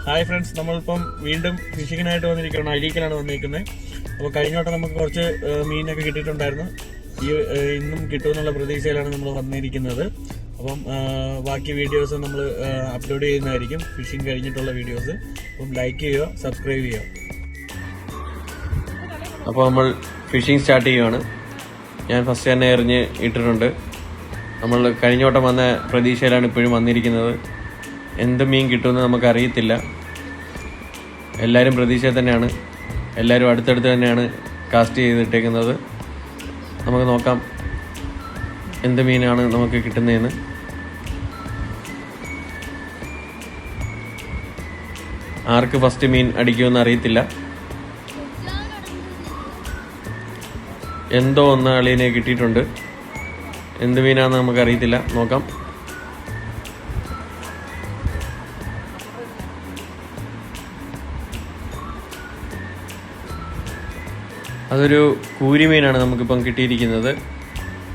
Hi friends, നമ്മളിപ്പം വീണ്ടും ഫിഷിങ്ങിനായിട്ട് വന്നിരിക്കുകയാണ്. അഴീക്കലാണ് വന്നിരിക്കുന്നത്. അപ്പോൾ കഴിഞ്ഞോട്ടം നമുക്ക് കുറച്ച് മീനൊക്കെ കിട്ടിയിട്ടുണ്ടായിരുന്നു. ഇന്നും കിട്ടുമെന്നുള്ള പ്രതീക്ഷയിലാണ് നമ്മൾ വന്നിരിക്കുന്നത്. അപ്പം ബാക്കി വീഡിയോസ് നമ്മൾ അപ്ലോഡ് ചെയ്യുന്നതായിരിക്കും, ഫിഷിങ് കഴിഞ്ഞിട്ടുള്ള വീഡിയോസ്. അപ്പം ലൈക്ക് ചെയ്യുക, സബ്സ്ക്രൈബ് ചെയ്യുക. അപ്പോൾ നമ്മൾ ഫിഷിങ് സ്റ്റാർട്ട് ചെയ്യുകയാണ്. ഞാൻ ഫസ്റ്റ് തന്നെ എറിഞ്ഞ് ഇട്ടിട്ടുണ്ട്. നമ്മൾ കഴിഞ്ഞോട്ടം വന്ന പ്രതീക്ഷയിലാണ് ഇപ്പോഴും വന്നിരിക്കുന്നത്. എന്ത് മീൻ കിട്ടുമെന്ന് നമുക്കറിയത്തില്ല. എല്ലാവരും പ്രതീക്ഷയിൽ തന്നെയാണ്. എല്ലാവരും അടുത്തടുത്ത് തന്നെയാണ് കാസ്റ്റ് ചെയ്തിട്ടേക്കുന്നത്. നമുക്ക് നോക്കാം എന്ത് മീനാണ് നമുക്ക് കിട്ടുന്നതെന്ന്. ആർക്ക് ഫസ്റ്റ് മീൻ അടിക്കുമെന്ന് അറിയത്തില്ല. എന്തോ ഒന്ന് അളിയനെ കിട്ടിയിട്ടുണ്ട്. എന്ത് മീനാണെന്ന് നമുക്കറിയത്തില്ല. നോക്കാം. അതൊരു കൂരിമീനാണ് നമുക്കിപ്പം കിട്ടിയിരിക്കുന്നത്.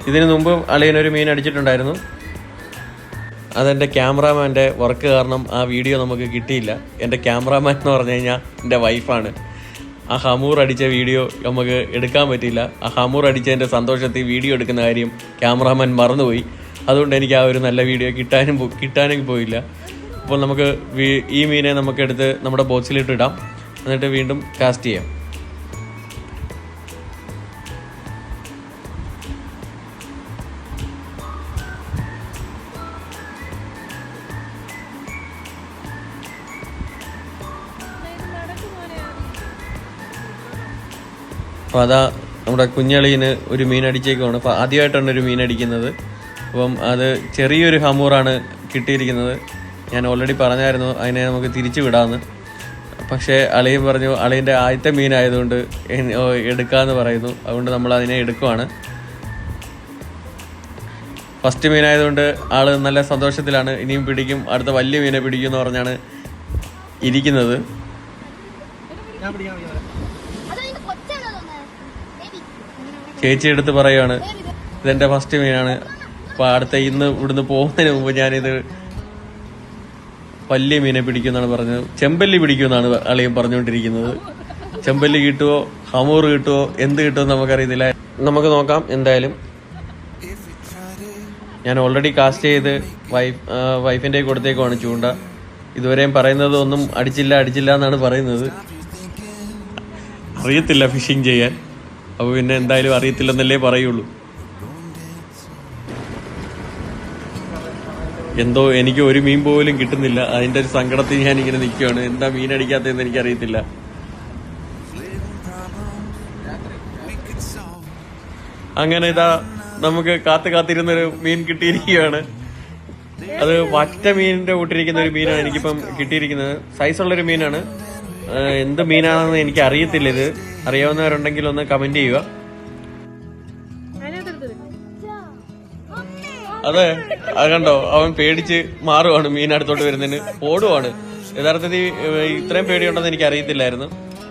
ഇതിനു മുമ്പ് അളിയനൊരു മീൻ അടിച്ചിട്ടുണ്ടായിരുന്നു. അതെൻ്റെ ക്യാമറാമാൻ്റെ വർക്ക് കാരണം ആ വീഡിയോ നമുക്ക് കിട്ടിയില്ല. എൻ്റെ ക്യാമറാമാൻ എന്ന് പറഞ്ഞു കഴിഞ്ഞാൽ എൻ്റെ വൈഫാണ്. ആ ഹമൂർ അടിച്ച വീഡിയോ നമുക്ക് എടുക്കാൻ പറ്റിയില്ല. ആ ഹമൂർ അടിച്ചതിൻ്റെ സന്തോഷത്തിൽ വീഡിയോ എടുക്കുന്ന കാര്യം ക്യാമറാമാൻ മറന്നുപോയി. അതുകൊണ്ട് എനിക്ക് ആ ഒരു നല്ല വീഡിയോ കിട്ടാനും പോയില്ല. അപ്പോൾ നമുക്ക് ഈ മീനെ നമുക്കെടുത്ത് നമ്മുടെ ബോക്സിലിട്ട് ഇടാം. എന്നിട്ട് വീണ്ടും കാസ്റ്റ് ചെയ്യാം. അപ്പോൾ അതാ നമ്മുടെ കുഞ്ഞളീന് ഒരു മീൻ അടിച്ചേക്കുവാണ്. അപ്പോൾ ആദ്യമായിട്ടാണ് ഒരു മീൻ അടിക്കുന്നത്. അപ്പം അത് ചെറിയൊരു ഹമൂറാണ് കിട്ടിയിരിക്കുന്നത്. ഞാൻ ഓൾറെഡി പറഞ്ഞായിരുന്നു അതിനെ നമുക്ക് തിരിച്ചു വിടാമെന്ന്. പക്ഷേ അളിയൻ പറഞ്ഞു അളിയൻ്റെ ആദ്യത്തെ മീനായതുകൊണ്ട് എടുക്കാമെന്ന് പറയുന്നു. അതുകൊണ്ട് നമ്മൾ അതിനെ എടുക്കുവാണ്. ഫസ്റ്റ് മീനായതുകൊണ്ട് ആൾ നല്ല സന്തോഷത്തിലാണ്. ഇനിയും പിടിക്കും, അടുത്ത വലിയ മീനെ പിടിക്കുമെന്ന് പറഞ്ഞാണ് ഇരിക്കുന്നത്. ചേച്ചി എടുത്ത് പറയുകയാണ് ഇതെൻ്റെ ഫസ്റ്റ് മീനാണ്. അപ്പോൾ അടുത്ത ഇവിടുന്ന് പോകുന്നതിന് മുമ്പ് ഞാനിത് വലിയ മീനെ പിടിക്കുമെന്നാണ് പറഞ്ഞത്. ചെമ്പല്ലി പിടിക്കുമെന്നാണ് അളിയൻ പറഞ്ഞുകൊണ്ടിരിക്കുന്നത്. ചെമ്പല്ലി കിട്ടുമോ ഹമൂർ കിട്ടുമോ എന്ത് കിട്ടുമോ നമുക്കറിയത്തില്ല. നമുക്ക് നോക്കാം. എന്തായാലും ഞാൻ ഓൾറെഡി കാസ്റ്റ് ചെയ്ത് വൈഫിൻ്റെ കൊടുത്തേക്കുവാണ് ചൂണ്ട. ഇതുവരെയും പറയുന്നത് ഒന്നും അടിച്ചില്ല എന്നാണ് പറയുന്നത്. അറിയത്തില്ല ഫിഷിങ് ചെയ്യാൻ. അപ്പോൾ പിന്നെ എന്തായാലും അറിയത്തില്ലെന്നല്ലേ പറയുള്ളൂ. എന്തോ എനിക്ക് ഒരു മീൻ പോലും കിട്ടുന്നില്ല. അതിൻ്റെ ഒരു സങ്കടത്തിൽ ഞാനിങ്ങനെ നിൽക്കുകയാണ്. എന്താ മീൻ അടിക്കാത്തതെന്ന് എനിക്കറിയത്തില്ല. അങ്ങനെ ഇതാ നമുക്ക് കാത്തിരുന്നൊരു മീൻ കിട്ടിയിരിക്കുകയാണ്. അത് വറ്റ മീനിന്റെ കൂട്ടിരിക്കുന്ന ഒരു മീനാണ് എനിക്കിപ്പം കിട്ടിയിരിക്കുന്നത്. സൈസുള്ളൊരു മീനാണ്. എന്ത് മീനാണെന്ന് എനിക്ക് അറിയത്തില്ല. ഇത് അറിയാവുന്നവരുണ്ടെങ്കിൽ ഒന്ന് കമന്റ് ചെയ്യുക. അതെ, അത് കണ്ടോ, അവൻ പേടിച്ച് മാറുവാണ്. മീൻ അടുത്തോട്ട് വരുന്നതിന് ഓടുവാണ്. യഥാർത്ഥത്തിൽ ഇത്രയും പേടിയുണ്ടെന്ന് എനിക്ക് അറിയത്തില്ലായിരുന്നു.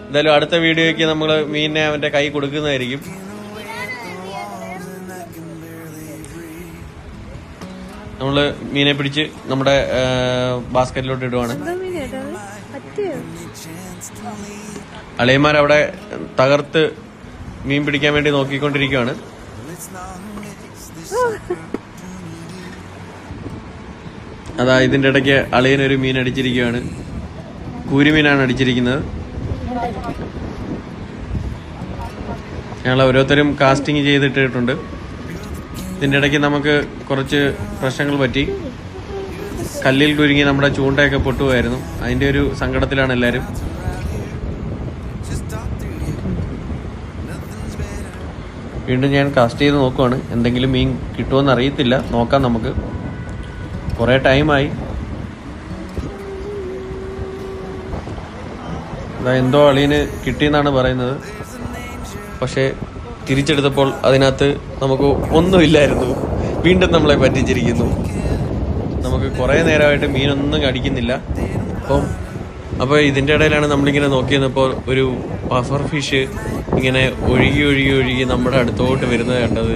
എന്തായാലും അടുത്ത വീഡിയോയ്ക്ക് നമ്മൾ മീനിനെ അവന്റെ കൈ കൊടുക്കുന്നതായിരിക്കും. നമ്മള് മീനെ പിടിച്ച് നമ്മുടെ ബാസ്ക്കറ്റിലോട്ട് ഇടുവാണ്. അളിയന്മാരവിടെ തകർത്ത് മീൻ പിടിക്കാൻ വേണ്ടി നോക്കിക്കൊണ്ടിരിക്കുകയാണ്. അതാ ഇതിന്റെ ഇടയ്ക്ക് അളിയനൊരു മീൻ അടിച്ചിരിക്കുകയാണ്. കൂരിമീനാണ് അടിച്ചിരിക്കുന്നത്. ഞങ്ങൾ ഓരോരുത്തരും കാസ്റ്റിംഗ് ചെയ്തിട്ടിട്ടുണ്ട്. ഇതിന്റെ ഇടയ്ക്ക് നമുക്ക് കുറച്ച് പ്രശ്നങ്ങൾ പറ്റി. കല്ലിൽ കുരുങ്ങി നമ്മുടെ ചൂണ്ടയൊക്കെ പൊട്ടുപോയായിരുന്നു. അതിന്റെ ഒരു സങ്കടത്തിലാണ് എല്ലാവരും. വീണ്ടും ഞാൻ കാസ്റ്റ് ചെയ്ത് നോക്കുവാണ്. എന്തെങ്കിലും മീൻ കിട്ടുമെന്ന് അറിയത്തില്ല. നോക്കാം നമുക്ക്. കുറേ ടൈമായി. എന്തോ അളിയന് കിട്ടിയെന്നാണ് പറയുന്നത്. പക്ഷെ തിരിച്ചെടുത്തപ്പോൾ അതിനകത്ത് നമുക്ക് ഒന്നുമില്ലായിരുന്നു. വീണ്ടും നമ്മളെ പറ്റിച്ചിരിക്കുന്നു. നമുക്ക് കുറേ നേരമായിട്ട് മീനൊന്നും അടിക്കുന്നില്ല. അപ്പോൾ ഇതിൻ്റെ ഇടയിലാണ് നമ്മളിങ്ങനെ നോക്കി വന്നപ്പോൾ ഒരു പഫർ ഫിഷ് ഇങ്ങനെ ഒഴുകി നമ്മുടെ അടുത്തോട്ട് വരുന്നത് കണ്ടത്.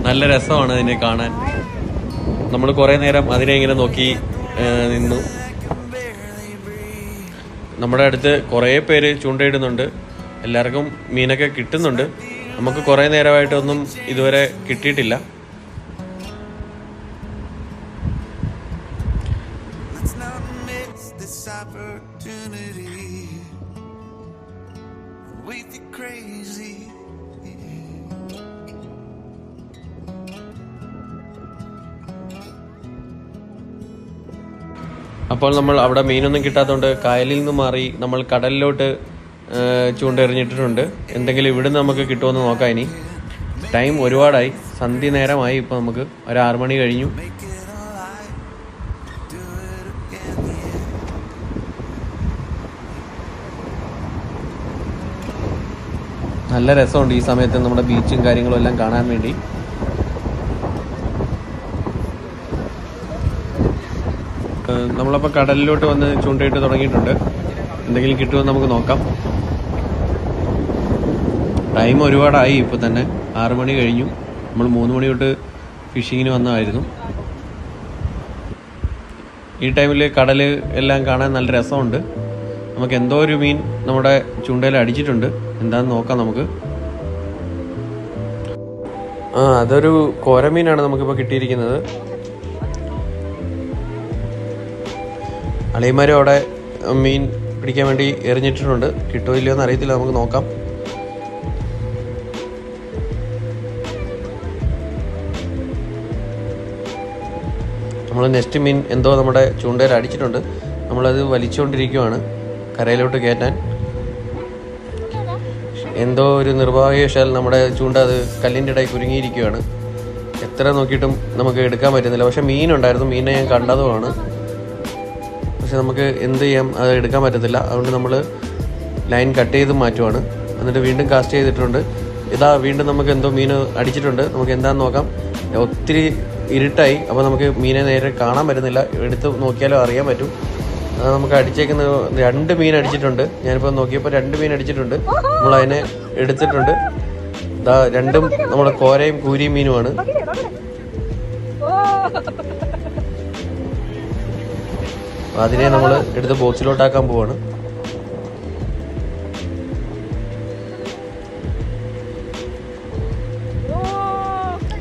നല്ല രസമാണ് അതിനെ കാണാൻ. നമ്മൾ കുറേ നേരം അതിനെ ഇങ്ങനെ നോക്കി നിന്നു. നമ്മുടെ അടുത്ത് കുറേ പേര് ചൂണ്ടയിടുന്നുണ്ട്. എല്ലാവർക്കും മീനൊക്കെ കിട്ടുന്നുണ്ട്. നമുക്ക് കുറേ നേരമായിട്ടൊന്നും ഇതുവരെ കിട്ടിയിട്ടില്ല. അപ്പോൾ നമ്മൾ അവിടെ മീനൊന്നും കിട്ടാത്തതുകൊണ്ട് കായലിൽ നിന്ന് മാറി നമ്മൾ കടലിലോട്ട് ചൂണ്ടെറിഞ്ഞിട്ടിട്ടുണ്ട്. എന്തെങ്കിലും ഇവിടുന്ന് നമുക്ക് കിട്ടുമെന്ന് നോക്കാം. ഇനി ടൈം ഒരുപാടായി, സന്ധ്യ നേരമായി. ഇപ്പോൾ നമുക്ക് ഒരു 6 മണി കഴിഞ്ഞു. നല്ല രസമുണ്ട് ഈ സമയത്ത് നമ്മുടെ ബീച്ചും കാര്യങ്ങളും എല്ലാം കാണാൻ വേണ്ടി. നമ്മളപ്പോൾ കടലിലോട്ട് വന്ന് ചൂണ്ടയിട്ട് തുടങ്ങിയിട്ടുണ്ട്. എന്തെങ്കിലും കിട്ടുമെന്ന് നമുക്ക് നോക്കാം. ടൈം ഒരുപാടായി, ഇപ്പോൾ തന്നെ 6 മണി കഴിഞ്ഞു. നമ്മൾ 3 മണി തൊട്ട് ഫിഷിങ്ങിന് വന്നതായിരുന്നു. ഈ ടൈമിൽ കടൽ എല്ലാം കാണാൻ നല്ല രസമുണ്ട്. നമുക്ക് എന്തോ ഒരു മീൻ നമ്മുടെ ചൂണ്ടയിൽ അടിച്ചിട്ടുണ്ട്. എന്താണെന്ന് നോക്കാം നമുക്ക്. അതൊരു കോരമീനാണ് നമുക്കിപ്പോൾ കിട്ടിയിരിക്കുന്നത്. അളിയന്മാരും അവിടെ മീൻ പിടിക്കാൻ വേണ്ടി എറിഞ്ഞിട്ടിട്ടുണ്ട്. കിട്ടുമോ ഇല്ലയോ എന്ന് അറിയത്തില്ല, നമുക്ക് നോക്കാം. നമ്മൾ നെക്സ്റ്റ് മീൻ എന്തോ നമ്മുടെ ചൂണ്ടയിൽ അടിച്ചിട്ടുണ്ട്. നമ്മളത് വലിച്ചുകൊണ്ടിരിക്കുകയാണ് കരയിലോട്ട് കയറ്റാൻ. എന്തോ ഒരു നിർഭാഗ്യവശാൽ നമ്മുടെ ചൂണ്ട അത് കല്ലിൻ്റെ ഇടയിൽ കുരുങ്ങിയിരിക്കുകയാണ്. എത്ര നോക്കിയിട്ടും നമുക്ക് എടുക്കാൻ പറ്റുന്നില്ല. പക്ഷെ മീനുണ്ടായിരുന്നു, മീനെ ഞാൻ കണ്ടതുമാണ്. പക്ഷെ നമുക്ക് എന്ത് ചെയ്യാം, അത് എടുക്കാൻ പറ്റത്തില്ല. അതുകൊണ്ട് നമ്മൾ ലൈൻ കട്ട് ചെയ്ത് മാറ്റുവാണ്. എന്നിട്ട് വീണ്ടും കാസ്റ്റ് ചെയ്തിട്ടുണ്ട്. ഇതാ വീണ്ടും നമുക്ക് എന്തോ മീൻ അടിച്ചിട്ടുണ്ട്. നമുക്ക് എന്താണെന്ന് നോക്കാം. ഒത്തിരി ഇരുട്ടായി, അപ്പോൾ നമുക്ക് മീനെ നേരെ കാണാൻ പറ്റുന്നില്ല. എടുത്ത് നോക്കിയാലോ അറിയാൻ പറ്റും. നമുക്ക് അടിച്ചേക്കുന്ന 2 മീൻ അടിച്ചിട്ടുണ്ട്. ഞാനിപ്പോൾ നോക്കിയപ്പോൾ 2 മീൻ അടിച്ചിട്ടുണ്ട്. നമ്മളതിനെ എടുത്തിട്ടുണ്ട്. ഇതാ രണ്ടും നമ്മുടെ കോരയും കൂരിയും മീനുമാണ്. അതിനെ നമ്മൾ എടുത്ത് ബോക്സിലോട്ടാക്കാൻ പോവാണ്.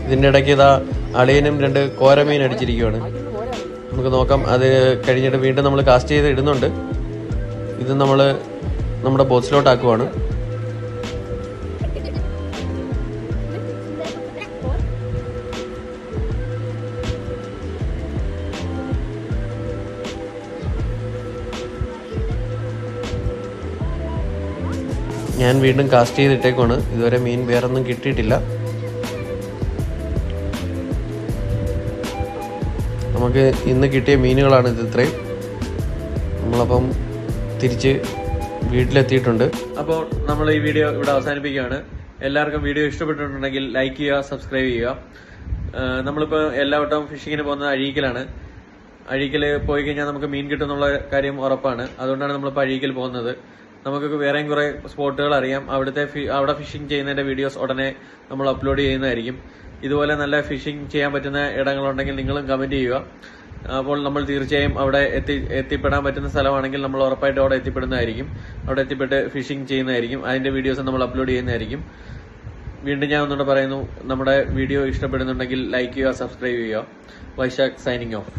ഇതിൻ്റെ ഇടയ്ക്ക് ഇതാ അളിയനും 2 കോരമീൻ അടിച്ചിരിക്കുകയാണ്. നമുക്ക് നോക്കാം. അത് കഴിഞ്ഞിട്ട് വീണ്ടും നമ്മൾ കാസ്റ്റ് ചെയ്ത് ഇടുന്നുണ്ട്. ഇത് നമ്മൾ നമ്മുടെ ബോക്സിലോട്ടാക്കുവാണ്. ഞാൻ വീണ്ടും കാസ്റ്റ് ചെയ്തിട്ടേക്കാണ്. ഇതുവരെ മീൻ വേറൊന്നും കിട്ടിയിട്ടില്ല. നമുക്ക് ഇന്ന് കിട്ടിയ മീനുകളാണ് ഇത് ഇത്രയും. നമ്മളപ്പം തിരിച്ച് വീട്ടിലെത്തിയിട്ടുണ്ട്. അപ്പോൾ നമ്മൾ ഈ വീഡിയോ ഇവിടെ അവസാനിപ്പിക്കുകയാണ്. എല്ലാവർക്കും വീഡിയോ ഇഷ്ടപ്പെട്ടിട്ടുണ്ടെങ്കിൽ ലൈക്ക് ചെയ്യുക, സബ്സ്ക്രൈബ് ചെയ്യുക. നമ്മളിപ്പോൾ എല്ലാ വട്ടവും ഫിഷിങ്ങിന് പോകുന്നത് അഴീക്കലാണ്. അഴീക്കൽ പോയി കഴിഞ്ഞാൽ നമുക്ക് മീൻ കിട്ടുമെന്നുള്ള കാര്യം ഉറപ്പാണ്. അതുകൊണ്ടാണ് നമ്മളിപ്പോൾ അഴീക്കൽ പോകുന്നത്. നമുക്ക് വേറെയും കുറേ സ്പോട്ടുകൾ അറിയാം. അവിടെ ഫിഷിംഗ് ചെയ്യുന്നതിന്റെ വീഡിയോസ് ഉടനെ നമ്മൾ അപ്ലോഡ് ചെയ്യുന്നതായിരിക്കും. ഇതുപോലെ നല്ല ഫിഷിംഗ് ചെയ്യാൻ പറ്റുന്ന ഇടങ്ങളുണ്ടെങ്കിൽ നിങ്ങളും കമന്റ് ചെയ്യുക. അപ്പോൾ നമ്മൾ തീർച്ചയായും അവിടെ എത്തിപ്പെടാൻ പറ്റുന്ന സ്ഥലമാണെങ്കിൽ നമ്മൾ ഉറപ്പായിട്ട് അവിടെ എത്തിപ്പെടുന്നതായിരിക്കും. അവിടെ എത്തിപ്പെട്ട് ഫിഷിംഗ് ചെയ്യുന്നതായിരിക്കും. അതിന്റെ വീഡിയോസ് നമ്മൾ അപ്ലോഡ് ചെയ്യുന്നതായിരിക്കും. വീണ്ടും ഞാൻ ഒന്നുകൂടെ പറയുന്നു, നമ്മുടെ വീഡിയോ ഇഷ്ടപ്പെടുന്നുണ്ടെങ്കിൽ ലൈക്ക് ചെയ്യുക, സബ്സ്ക്രൈബ് ചെയ്യുക. Vaishakh signing of.